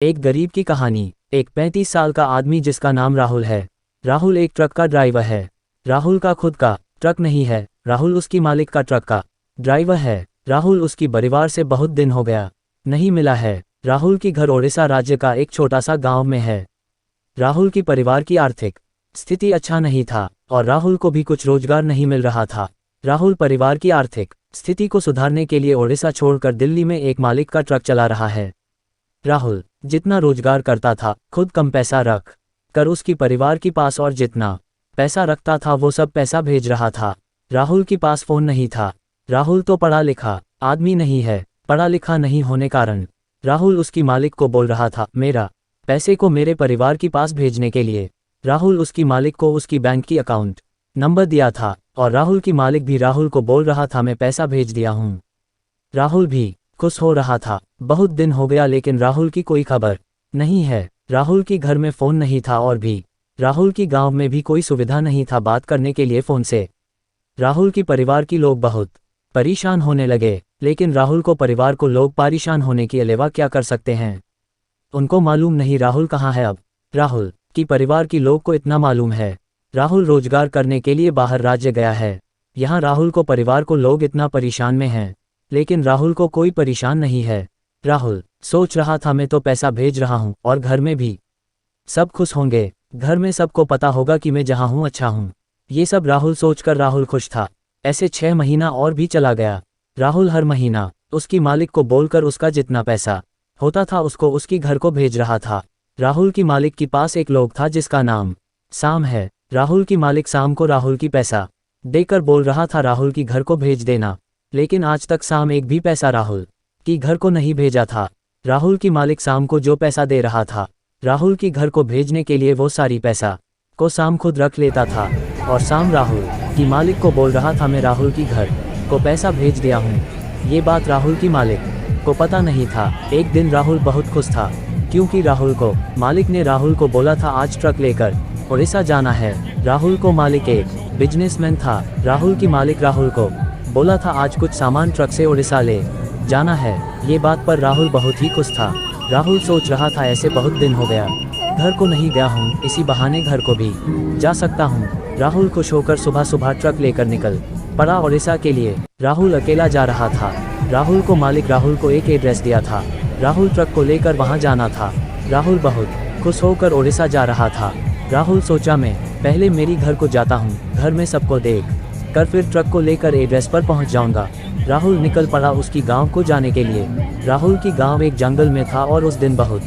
एक गरीब की कहानी। एक 35 साल का आदमी जिसका नाम राहुल है। राहुल एक ट्रक का ड्राइवर है। राहुल का खुद का ट्रक नहीं है, राहुल उसकी मालिक का ट्रक का ड्राइवर है। राहुल उसकी परिवार से बहुत दिन हो गया नहीं मिला है। राहुल की घर ओडिशा राज्य का एक छोटा सा गांव में है। राहुल की परिवार की आर्थिक स्थिति अच्छा नहीं था और राहुल को भी कुछ रोजगार नहीं मिल रहा था। राहुल परिवार की आर्थिक स्थिति को सुधारने के लिए ओडिशा छोड़कर दिल्ली में एक मालिक का ट्रक चला रहा है। राहुल जितना रोजगार करता था खुद कम पैसा रख कर उसकी परिवार के पास और जितना पैसा रखता था वो सब पैसा भेज रहा था। राहुल के पास फोन नहीं था। राहुल तो पढ़ा लिखा आदमी नहीं है। पढ़ा लिखा नहीं होने कारण राहुल उसकी मालिक को बोल रहा था मेरा पैसे को मेरे परिवार के पास भेजने के लिए। राहुल उसकी मालिक को उसकी बैंक की अकाउंट नंबर दिया था और राहुल की मालिक भी राहुल को बोल रहा था मैं पैसा भेज दिया हूँ। राहुल भी खुश हो रहा था। बहुत दिन हो गया लेकिन राहुल की कोई खबर नहीं है। राहुल की घर में फ़ोन नहीं था और भी राहुल की गांव में भी कोई सुविधा नहीं था बात करने के लिए फ़ोन से। राहुल की परिवार के लोग बहुत परेशान होने लगे, लेकिन राहुल को परिवार को लोग परेशान होने के अलावा क्या कर सकते हैं। उनको मालूम नहीं राहुल कहाँ है अब। राहुल की परिवार की लोग को इतना मालूम है राहुल रोजगार करने के लिए बाहर राज्य गया है। यहाँ राहुल को परिवार को लोग इतना परेशान में हैं, लेकिन राहुल को कोई परेशान नहीं है। राहुल सोच रहा था मैं तो पैसा भेज रहा हूँ और घर में भी सब खुश होंगे, घर में सबको पता होगा कि मैं जहाँ हूँ अच्छा हूँ। ये सब राहुल सोचकर राहुल खुश था। ऐसे 6 महीना और भी चला गया। राहुल हर महीना उसकी मालिक को बोलकर उसका जितना पैसा होता था उसको उसकी घर को भेज रहा था। राहुल की मालिक के पास एक लोग था जिसका नाम शाम है। राहुल की मालिक शाम को राहुल की पैसा देकर बोल रहा था राहुल की घर को भेज देना, लेकिन आज तक शाम एक भी पैसा राहुल की घर को नहीं भेजा था। राहुल की मालिक शाम को जो पैसा दे रहा था राहुल की घर को भेजने के लिए वो सारी पैसा को शाम खुद रख लेता था और शाम राहुल की मालिक को बोल रहा था मैं राहुल की घर को पैसा भेज दिया हूँ। ये बात राहुल की मालिक को पता नहीं था। एक दिन राहुल बहुत खुश था क्योंकि राहुल को मालिक ने राहुल को बोला था आज ट्रक लेकर ओडिशा जाना है। राहुल को मालिक एक बिजनेसमैन था। राहुल की मालिक राहुल को बोला था आज कुछ सामान ट्रक से ओडिशा ले जाना है। ये बात पर राहुल बहुत ही खुश था। राहुल सोच रहा था ऐसे बहुत दिन हो गया घर को नहीं गया हूँ, इसी बहाने घर को भी जा सकता हूँ। राहुल खुश होकर सुबह सुबह ट्रक लेकर निकल पड़ा ओडिशा के लिए। राहुल अकेला जा रहा था। राहुल को मालिक राहुल को एक एड्रेस दिया था। राहुल ट्रक को लेकर वहाँ जाना था। राहुल बहुत खुश होकर ओडिशा जा रहा था। राहुल सोचा मैं पहले मेरी घर को जाता हूँ, घर में सबको देख कर फिर ट्रक को लेकर एड्रेस पर पहुँच जाऊँगा। राहुल निकल पड़ा उसकी गांव को जाने के लिए। राहुल की गांव एक जंगल में था और उस दिन बहुत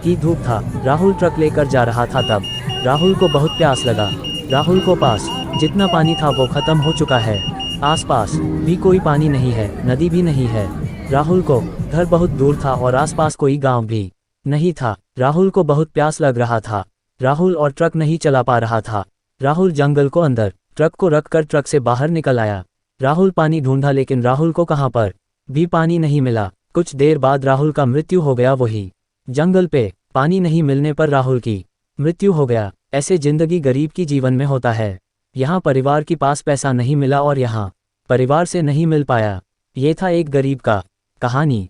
ही धूप था। राहुल ट्रक लेकर जा रहा था तब राहुल को बहुत प्यास लगा। राहुल को पास जितना पानी था वो खत्म हो चुका है। आसपास भी कोई पानी नहीं है, नदी भी नहीं है। राहुल को घर बहुत दूर था और आसपास कोई गांव भी नहीं था। राहुल को बहुत प्यास लग रहा था। राहुल और ट्रक नहीं चला पा रहा था। राहुल जंगल को अंदर ट्रक को रखकर ट्रक से बाहर निकल आया। राहुल पानी ढूंढा लेकिन राहुल को कहाँ पर भी पानी नहीं मिला। कुछ देर बाद राहुल का मृत्यु हो गया। वही जंगल पे पानी नहीं मिलने पर राहुल की मृत्यु हो गया। ऐसे जिंदगी गरीब की जीवन में होता है। यहाँ परिवार के पास पैसा नहीं मिला और यहाँ परिवार से नहीं मिल पाया। ये था एक गरीब का कहानी।